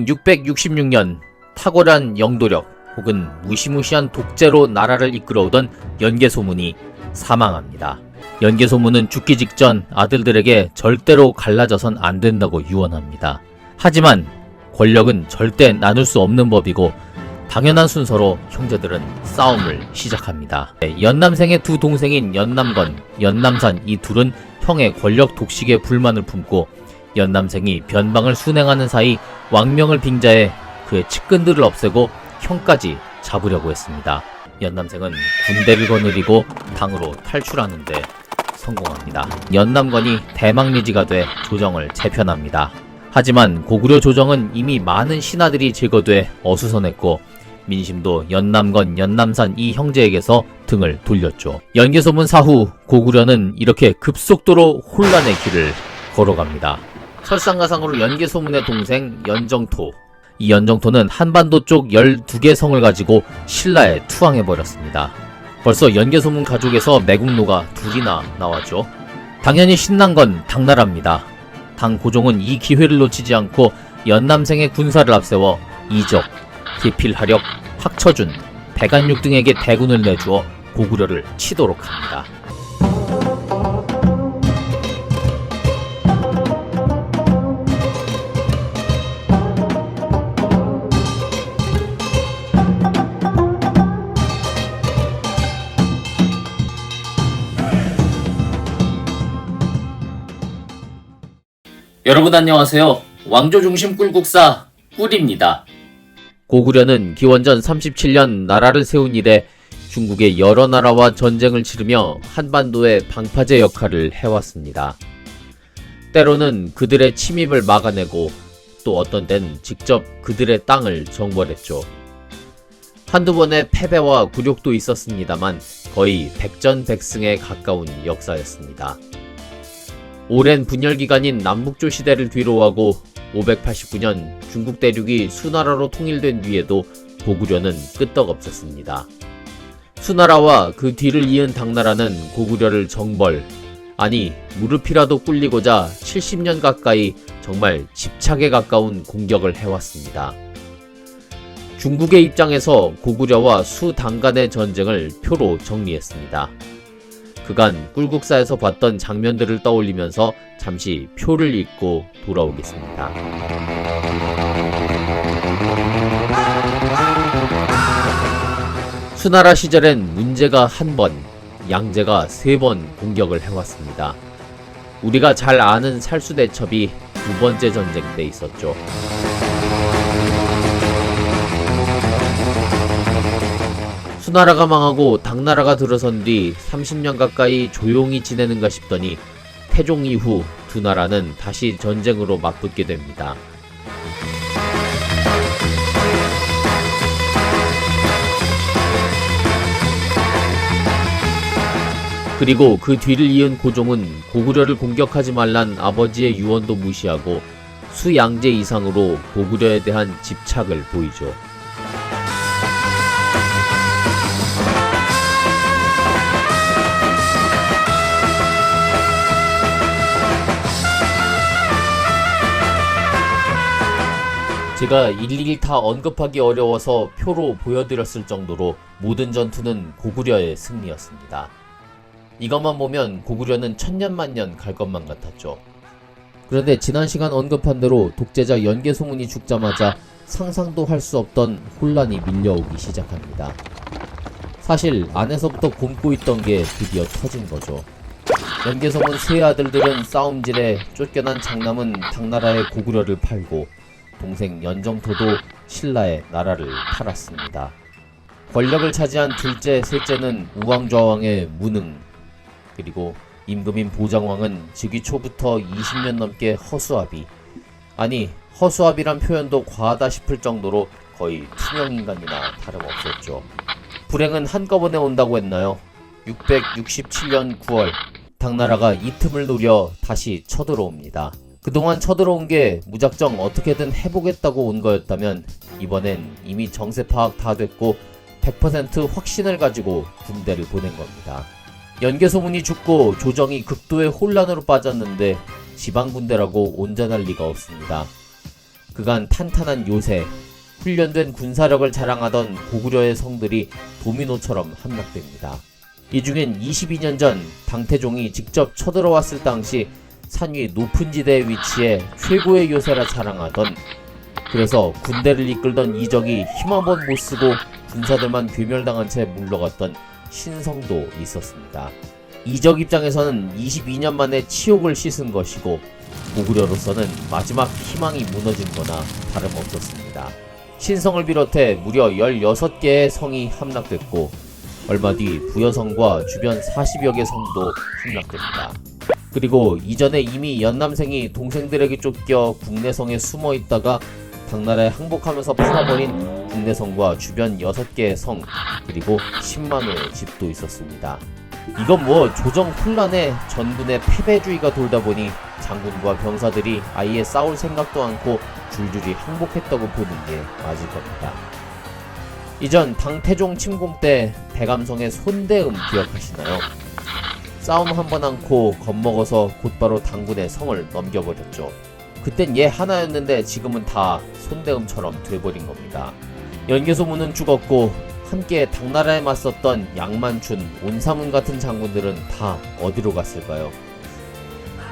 기원전 666년 탁월한 영도력 혹은 무시무시한 독재로 나라를 이끌어오던 연개소문이 사망합니다. 연개소문은 죽기 직전 아들들에게 절대로 갈라져선 안 된다고 유언합니다. 하지만 권력은 절대 나눌 수 없는 법이고 당연한 순서로 형제들은 싸움을 시작합니다. 연남생의 두 동생인 연남건, 연남산 이 둘은 형의 권력 독식에 불만을 품고 연남생이 변방을 순행하는 사이 왕명을 빙자해 그의 측근들을 없애고 형까지 잡으려고 했습니다. 연남생은 군대를 거느리고 당으로 탈출하는데 성공합니다. 연남건이 대망리지가 돼 조정을 재편합니다. 하지만 고구려 조정은 이미 많은 신하들이 제거돼 어수선했고 민심도 연남건, 연남산 이 형제에게서 등을 돌렸죠. 연개소문 사후 고구려는 이렇게 급속도로 혼란의 길을 걸어갑니다. 설상가상으로 연개소문의 동생 연정토, 이 연정토는 한반도 쪽 12개 성을 가지고 신라에 투항해버렸습니다. 벌써 연개소문 가족에서 매국노가 둘이나 나왔죠. 당연히 신난 건 당나라입니다. 당 고종은 이 기회를 놓치지 않고 연남생의 군사를 앞세워 이적, 기필하력, 확처준, 백안육 등에게 대군을 내주어 고구려를 치도록 합니다. 여러분 안녕하세요. 왕조 중심 꿀국사 꿀입니다. 고구려는 기원전 37년 나라를 세운 이래 중국의 여러 나라와 전쟁을 치르며 한반도의 방파제 역할을 해왔습니다. 때로는 그들의 침입을 막아내고 또 어떤 땐 직접 그들의 땅을 정벌했죠. 한두 번의 패배와 굴욕도 있었습니다만 거의 백전백승에 가까운 역사였습니다. 오랜 분열기간인 남북조 시대를 뒤로하고 589년 중국 대륙이 수나라로 통일된 뒤에도 고구려는 끄떡없었습니다. 수나라와 그 뒤를 이은 당나라는 고구려를 정벌, 아니 무릎이라도 꿇리고자 70년 가까이 정말 집착에 가까운 공격을 해왔습니다. 중국의 입장에서 고구려와 수당 간의 전쟁을 표로 정리했습니다. 그간 꿀국사에서 봤던 장면들을 떠올리면서 잠시 표를 읽고 돌아오겠습니다. 수나라 시절엔 문제가 1번, 양제가 3번 공격을 해왔습니다. 우리가 잘 아는 살수대첩이 2번째 전쟁 때 있었죠. 수나라가 망하고 당나라가 들어선 뒤 30년 가까이 조용히 지내는가 싶더니 태종 이후 두 나라는 다시 전쟁으로 맞붙게 됩니다. 그리고 그 뒤를 이은 고종은 고구려를 공격하지 말란 아버지의 유언도 무시하고 수양제 이상으로 고구려에 대한 집착을 보이죠. 제가 일일이 다 언급하기 어려워서 표로 보여드렸을 정도로 모든 전투는 고구려의 승리였습니다. 이것만 보면 고구려는 천년만년 갈 것만 같았죠. 그런데 지난 시간 언급한 대로 독재자 연개소문이 죽자마자 상상도 할 수 없던 혼란이 밀려오기 시작합니다. 사실 안에서부터 곪고 있던 게 드디어 터진 거죠. 연개소문 세 아들들은 싸움질에 쫓겨난 장남은 당나라의 고구려를 팔고 동생 연정토도 신라의 나라를 팔았습니다. 권력을 차지한 둘째, 셋째는 우왕좌왕의 무능, 그리고 임금인 보장왕은 즉위 초부터 20년 넘게 허수아비, 아니 허수아비란 표현도 과하다 싶을 정도로 거의 투명인간이나 다름없었죠. 불행은 한꺼번에 온다고 했나요? 667년 9월 당나라가 이 틈을 노려 다시 쳐들어옵니다. 그동안 쳐들어온 게 무작정 어떻게든 해보겠다고 온 거였다면 이번엔 이미 정세 파악 다 됐고 100% 확신을 가지고 군대를 보낸 겁니다. 연개소문이 죽고 조정이 극도의 혼란으로 빠졌는데 지방군대라고 온전할 리가 없습니다. 그간 탄탄한 요새, 훈련된 군사력을 자랑하던 고구려의 성들이 도미노처럼 함락됩니다. 이 중엔 22년 전 당태종이 직접 쳐들어왔을 당시 산 위 높은 지대에 위치해 최고의 요새라 자랑하던, 그래서 군대를 이끌던 이적이 힘 한번 못쓰고 군사들만 괴멸당한 채 물러갔던 신성도 있었습니다. 이적 입장에서는 22년 만에 치욕을 씻은 것이고 고구려로서는 마지막 희망이 무너진 거나 다름없었습니다. 신성을 비롯해 무려 16개의 성이 함락됐고 얼마 뒤 부여성과 주변 40여 개 성도 함락됩니다. 그리고 이전에 이미 연남생이 동생들에게 쫓겨 국내성에 숨어 있다가 당나라에 항복하면서 팔아버린 국내성과 주변 6개의 성, 그리고 10만호의 집도 있었습니다. 이건 뭐 조정 혼란에 전군의 패배주의가 돌다 보니 장군과 병사들이 아예 싸울 생각도 않고 줄줄이 항복했다고 보는 게 맞을 겁니다. 이전 당태종 침공 때 대감성의 손대음 기억하시나요? 싸움 한번 않고 겁먹어서 곧바로 당군의 성을 넘겨버렸죠. 그땐 얘 하나였는데 지금은 다 손대음처럼 돼버린 겁니다. 연개소문은 죽었고 함께 당나라에 맞섰던 양만춘, 온사문 같은 장군들은 다 어디로 갔을까요?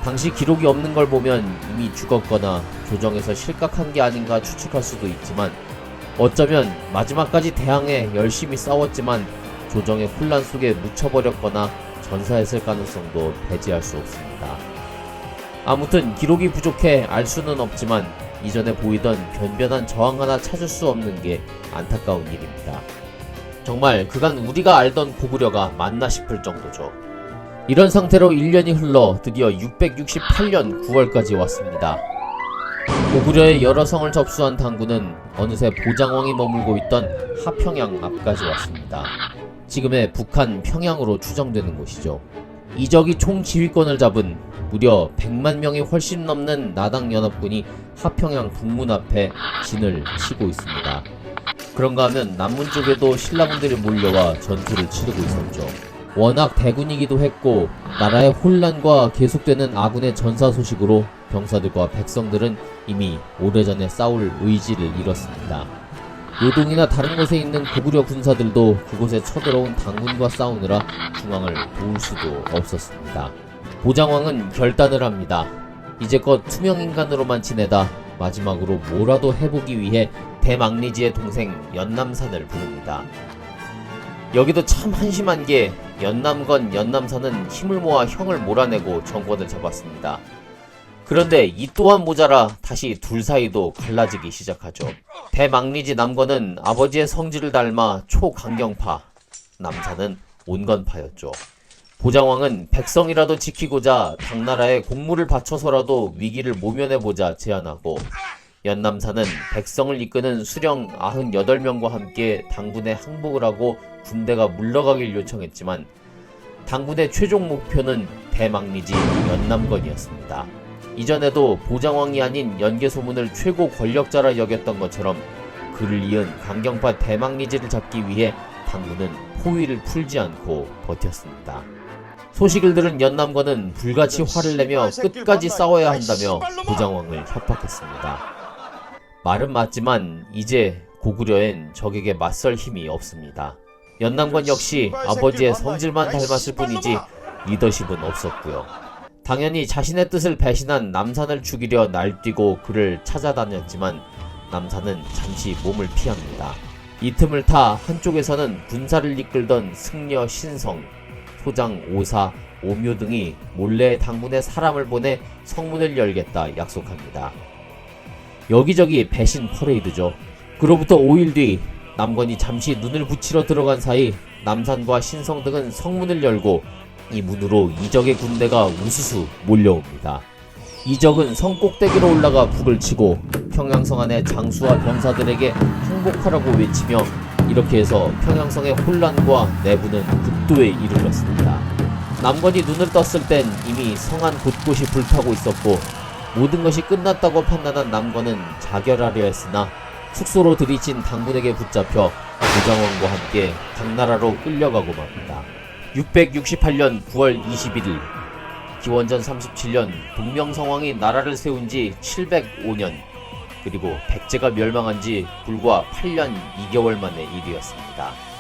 당시 기록이 없는 걸 보면 이미 죽었거나 조정에서 실각한 게 아닌가 추측할 수도 있지만, 어쩌면 마지막까지 대항해 열심히 싸웠지만 조정의 혼란 속에 묻혀버렸거나 전사했을 가능성도 배제할 수 없습니다. 아무튼 기록이 부족해 알 수는 없지만 이전에 보이던 변변한 저항 하나 찾을 수 없는 게 안타까운 일입니다. 정말 그간 우리가 알던 고구려가 맞나 싶을 정도죠. 이런 상태로 1년이 흘러 드디어 668년 9월까지 왔습니다. 고구려의 여러 성을 접수한 당군은 어느새 보장왕이 머물고 있던 하평양 앞까지 왔습니다. 지금의 북한 평양으로 추정되는 곳이죠. 이적이 총 지휘권을 잡은 무려 100만 명이 훨씬 넘는 나당 연합군이 하평양 북문 앞에 진을 치고 있습니다. 그런가 하면 남문 쪽에도 신라군들이 몰려와 전투를 치르고 있었죠. 워낙 대군이기도 했고 나라의 혼란과 계속되는 아군의 전사 소식으로 병사들과 백성들은 이미 오래전에 싸울 의지를 잃었습니다. 요동이나 다른 곳에 있는 고구려 군사들도 그곳에 쳐들어온 당군과 싸우느라 중앙을 도울 수도 없었습니다. 보장왕은 결단을 합니다. 이제껏 투명인간으로만 지내다 마지막으로 뭐라도 해보기 위해 대망리지의 동생 연남산을 부릅니다. 여기도 참 한심한 게 연남건 연남산은 힘을 모아 형을 몰아내고 정권을 잡았습니다. 그런데 이 또한 모자라 다시 둘 사이도 갈라지기 시작하죠. 대망리지 남건은 아버지의 성질을 닮아 초강경파, 남산은 온건파였죠. 보장왕은 백성이라도 지키고자 당나라에 공물을 바쳐서라도 위기를 모면해보자 제안하고, 연남산은 백성을 이끄는 수령 98명과 함께 당군에 항복을 하고 군대가 물러가길 요청했지만 당군의 최종 목표는 대망리지 연남건이었습니다. 이전에도 보장왕이 아닌 연개소문을 최고 권력자라 여겼던 것처럼 그를 이은 강경파 대망리지를 잡기 위해 당군은 포위를 풀지 않고 버텼습니다. 소식을 들은 연남건은 불같이 화를 내며 끝까지 싸워야 한다며 보장왕을 협박했습니다. 말은 맞지만 이제 고구려엔 적에게 맞설 힘이 없습니다. 연남건 역시 아버지의 성질만 닮았을 뿐이지 리더십은 없었고요. 당연히 자신의 뜻을 배신한 남산을 죽이려 날뛰고 그를 찾아다녔지만 남산은 잠시 몸을 피합니다. 이 틈을 타 한쪽에서는 군사를 이끌던 승려 신성, 소장 오사, 오묘 등이 몰래 당군에 사람을 보내 성문을 열겠다 약속합니다. 여기저기 배신 퍼레이드죠. 그로부터 5일 뒤 남건이 잠시 눈을 붙이러 들어간 사이 남산과 신성 등은 성문을 열고 이 문으로 이적의 군대가 우수수 몰려옵니다. 이적은 성 꼭대기로 올라가 북을 치고 평양성 안의 장수와 병사들에게 항복하라고 외치며 이렇게 해서 평양성의 혼란과 내부는 극도에 이르렀습니다. 남건이 눈을 떴을 땐 이미 성 안 곳곳이 불타고 있었고 모든 것이 끝났다고 판단한 남건은 자결하려 했으나 숙소로 들이친 당군에게 붙잡혀 보장왕과 함께 당나라로 끌려가고 맙니다. 668년 9월 21일 기원전 37년 동명성왕이 나라를 세운 지 705년 그리고 백제가 멸망한 지 불과 8년 2개월 만의 일이었습니다.